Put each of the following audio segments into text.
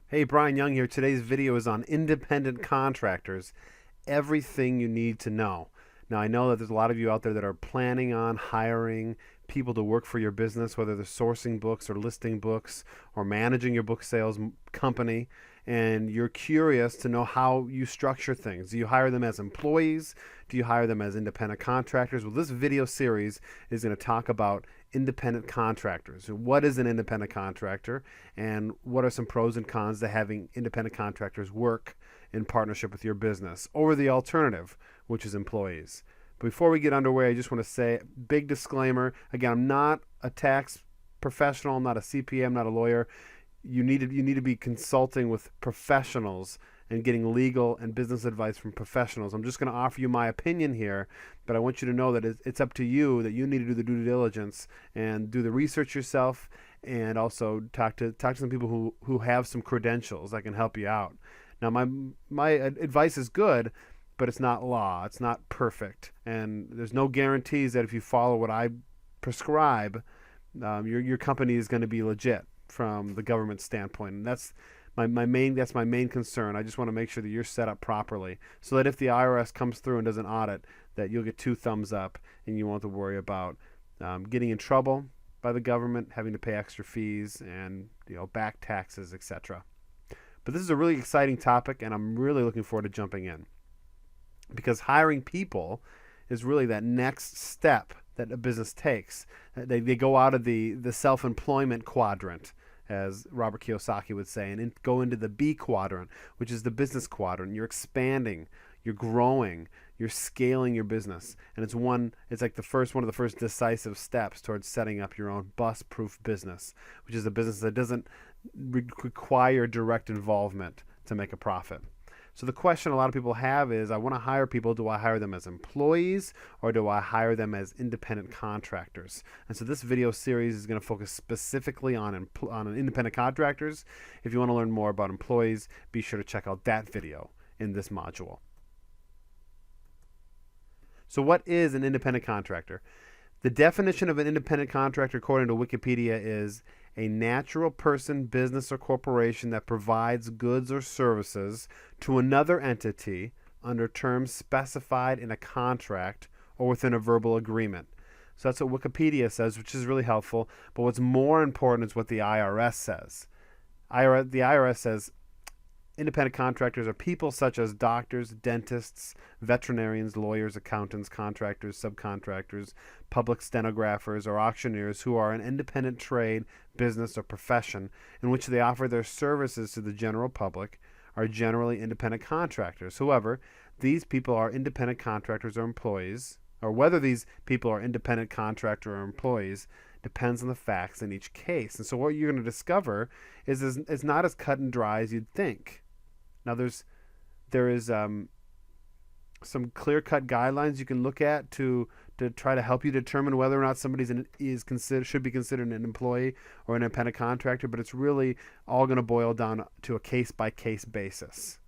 Hey, Brian Young here. Today's video is on independent contractors, everything you need to know. Now, I know that there's a lot of you out there that are planning on hiring people to work for your business, whether they're sourcing books or listing books or managing your book sales company, and you're curious to know how you structure things. Do you hire them as employees? Do you hire them as independent contractors? Well, this video series is going to talk about independent contractors. What is an independent contractor, and what are some pros and cons to having independent contractors work in partnership with your business, or the alternative, which is employees. Before we get underway, I just want to say, big disclaimer. Again, I'm not a tax professional. I'm not a CPA. I'm not a lawyer. You need to be consulting with professionals and getting legal and business advice from professionals. I'm just going to offer you my opinion here, but I want you to know that it's up to you, that you need to do the due diligence and do the research yourself, and also talk to some people who have some credentials that can help you out. Now, my advice is good, but it's not law. It's not perfect, and there's no guarantees that if you follow what I prescribe, your company is going to be legit from the government standpoint. And that's my main concern. I just want to make sure that you're set up properly, so that if the IRS comes through and does an audit, that you'll get 2 thumbs up and you won't have to worry about getting in trouble by the government, having to pay extra fees and back taxes, etc. But this is a really exciting topic, and I'm really looking forward to jumping in, because hiring people is really that next step that a business takes. They go out of the self-employment quadrant, as Robert Kiyosaki would say, and go into the B quadrant, which is the business quadrant. You're expanding, you're growing, you're scaling your business, and it's one of the first decisive steps towards setting up your own bust-proof business, which is a business that doesn't require direct involvement to make a profit. So the question a lot of people have is, I want to hire people. Do I hire them as employees, or do I hire them as independent contractors? And so this video series is going to focus specifically on independent contractors. If you want to learn more about employees, be sure to check out that video in this module. So what is an independent contractor? The definition of an independent contractor, according to Wikipedia, is a natural person, business, or corporation that provides goods or services to another entity under terms specified in a contract or within a verbal agreement. So that's what Wikipedia says, which is really helpful. But what's more important is what the IRS says. The IRS says independent contractors are people such as doctors, dentists, veterinarians, lawyers, accountants, contractors, subcontractors, public stenographers, or auctioneers who are an independent trade, business, or profession in which they offer their services to the general public, are generally independent contractors. However, these people are independent contractors or employees, or whether these people are independent contractor or employees depends on the facts in each case. And so what you're going to discover is it's not as cut and dry as you'd think. Now, there is some clear-cut guidelines you can look at to try to help you determine whether or not somebody should be considered an employee or an independent contractor, but it's really all going to boil down to a case-by-case basis.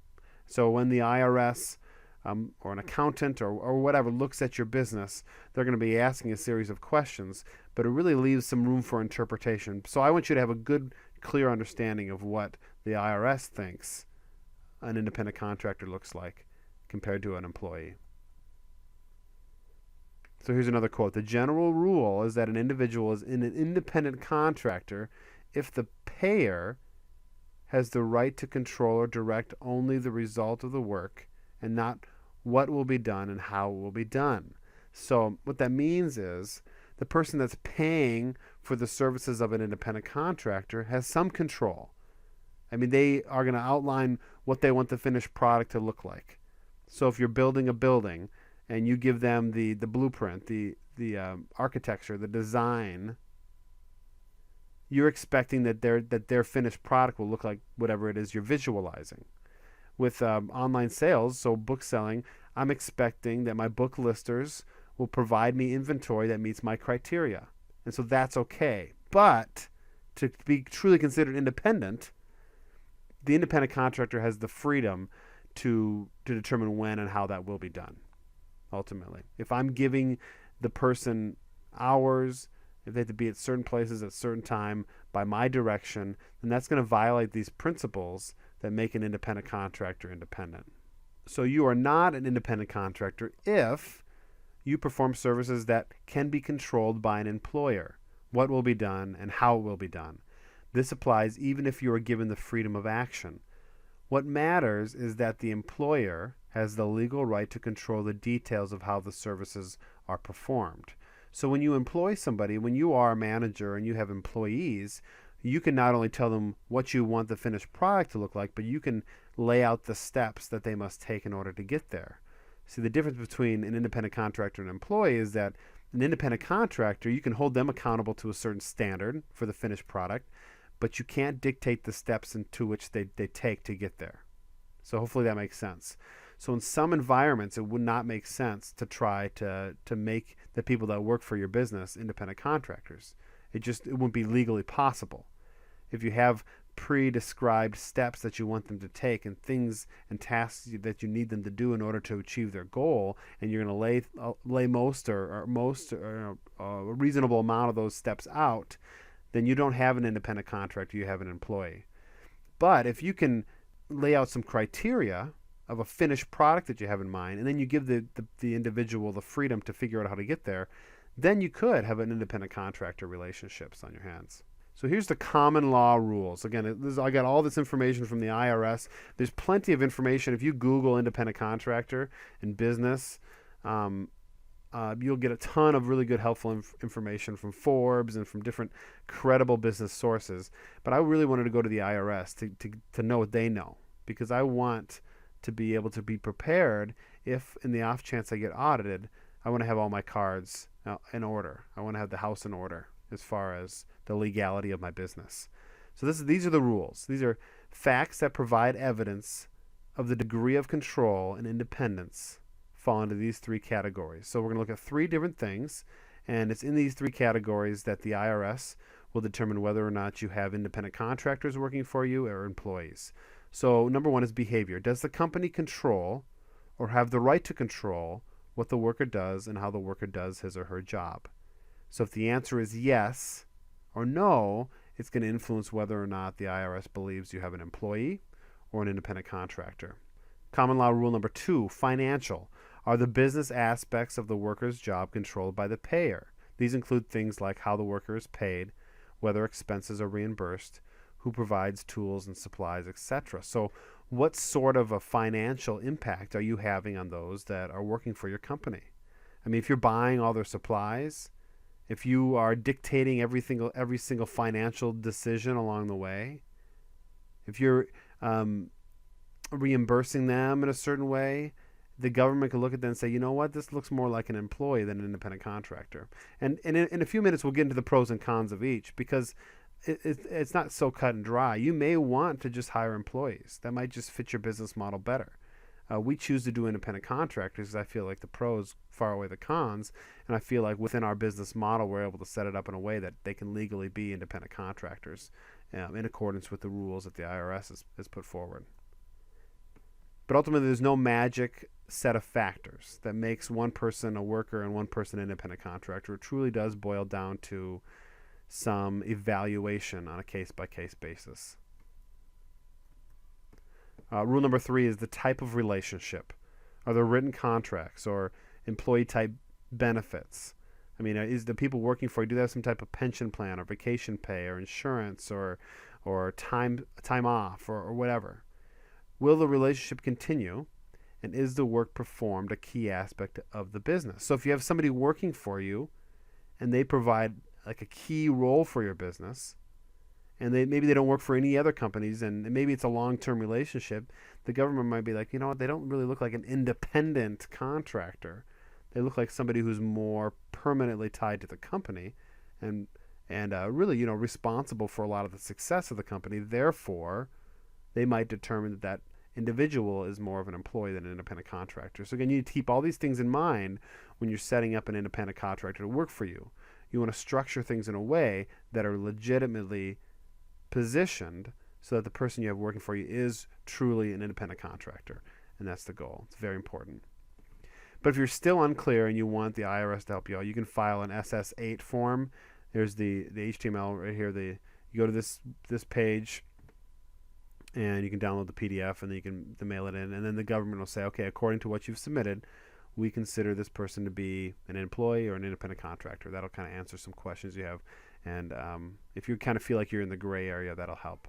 So when the IRS or an accountant or whatever looks at your business, they're going to be asking a series of questions, but it really leaves some room for interpretation. So I want you to have a good, clear understanding of what the IRS thinks an independent contractor looks like compared to an employee. So here's another quote. The general rule is that an individual is an independent contractor if the payer has the right to control or direct only the result of the work and not what will be done and how it will be done. So what that means is the person that's paying for the services of an independent contractor has some control. I mean, they are going to outline what they want the finished product to look like. So if you're building a building and you give them the blueprint, the architecture, the design, you're expecting that their finished product will look like whatever it is you're visualizing. With online sales, so book selling, I'm expecting that my book listers will provide me inventory that meets my criteria. And so that's okay. But to be truly considered independent, the independent contractor has the freedom to determine when and how that will be done, ultimately. If I'm giving the person hours, if they have to be at certain places at certain time, by my direction, then that's going to violate these principles that make an independent contractor independent. So you are not an independent contractor if you perform services that can be controlled by an employer. What will be done and how it will be done. This applies even if you are given the freedom of action. What matters is that the employer has the legal right to control the details of how the services are performed. So when you employ somebody, when you are a manager and you have employees, you can not only tell them what you want the finished product to look like, but you can lay out the steps that they must take in order to get there. See, the difference between an independent contractor and an employee is that an independent contractor, you can hold them accountable to a certain standard for the finished product, but you can't dictate the steps into which they take to get there. So hopefully that makes sense. So in some environments, it would not make sense to try to make the people that work for your business independent contractors. It wouldn't be legally possible. If you have pre-described steps that you want them to take and things and tasks that you need them to do in order to achieve their goal, and you're going to lay most or a reasonable amount of those steps out, then you don't have an independent contractor, you have an employee. But if you can lay out some criteria of a finished product that you have in mind, and then you give the individual the freedom to figure out how to get there, then you could have an independent contractor relationships on your hands. So here's the common law rules. Again, I got all this information from the IRS. There's plenty of information. If you Google independent contractor and business, you'll get a ton of really good, helpful information from Forbes and from different credible business sources. But I really wanted to go to the IRS to know what they know, because I want to be able to be prepared if, in the off chance I get audited, I want to have all my cards in order. I want to have the house in order as far as the legality of my business. So these are the rules. These are facts that provide evidence of the degree of control and independence fall into these three categories. So we're going to look at three different things, and it's in these three categories that the IRS will determine whether or not you have independent contractors working for you or employees. So number one is behavior. Does the company control or have the right to control what the worker does and how the worker does his or her job? So if the answer is yes or no, it's going to influence whether or not the IRS believes you have an employee or an independent contractor. Common law rule number 2, financial. Are the business aspects of the worker's job controlled by the payer? These include things like how the worker is paid, whether expenses are reimbursed, who provides tools and supplies, etc. So what sort of a financial impact are you having on those that are working for your company? I mean, if you're buying all their supplies, if you are dictating every single financial decision along the way, if you're reimbursing them in a certain way, the government can look at that and say, you know what, this looks more like an employee than an independent contractor. And in a few minutes, we'll get into the pros and cons of each, because it's not so cut and dry. You may want to just hire employees. That might just fit your business model better. We choose to do independent contractors because I feel like the pros far outweigh the cons, and I feel like within our business model we're able to set it up in a way that they can legally be independent contractors in accordance with the rules that the IRS has put forward. But ultimately, there's no magic set of factors that makes one person a worker and one person an independent contractor. It truly does boil down to some evaluation on a case-by-case basis. Rule number 3 is the type of relationship. Are there written contracts or employee-type benefits? I mean, is the people working for you, do they have some type of pension plan or vacation pay or insurance or time off or whatever? Will the relationship continue? And is the work performed a key aspect of the business? So if you have somebody working for you and they provide like a key role for your business, and maybe they don't work for any other companies, and maybe it's a long-term relationship, the government might be like, you know what, they don't really look like an independent contractor. They look like somebody who's more permanently tied to the company and really, responsible for a lot of the success of the company. Therefore, they might determine that individual is more of an employee than an independent contractor. So again, you need to keep all these things in mind when you're setting up an independent contractor to work for you. You want to structure things in a way that are legitimately positioned so that the person you have working for you is truly an independent contractor. And that's the goal. It's very important. But if you're still unclear and you want the IRS to help you out, you can file an SS-8 form. There's the HTML right here, the You go to this page, and you can download the PDF, and then you can mail it in, and then the government will say, okay, according to what you've submitted, we consider this person to be an employee or an independent contractor. That'll kind of answer some questions you have, and if you kind of feel like you're in the gray area, that'll help.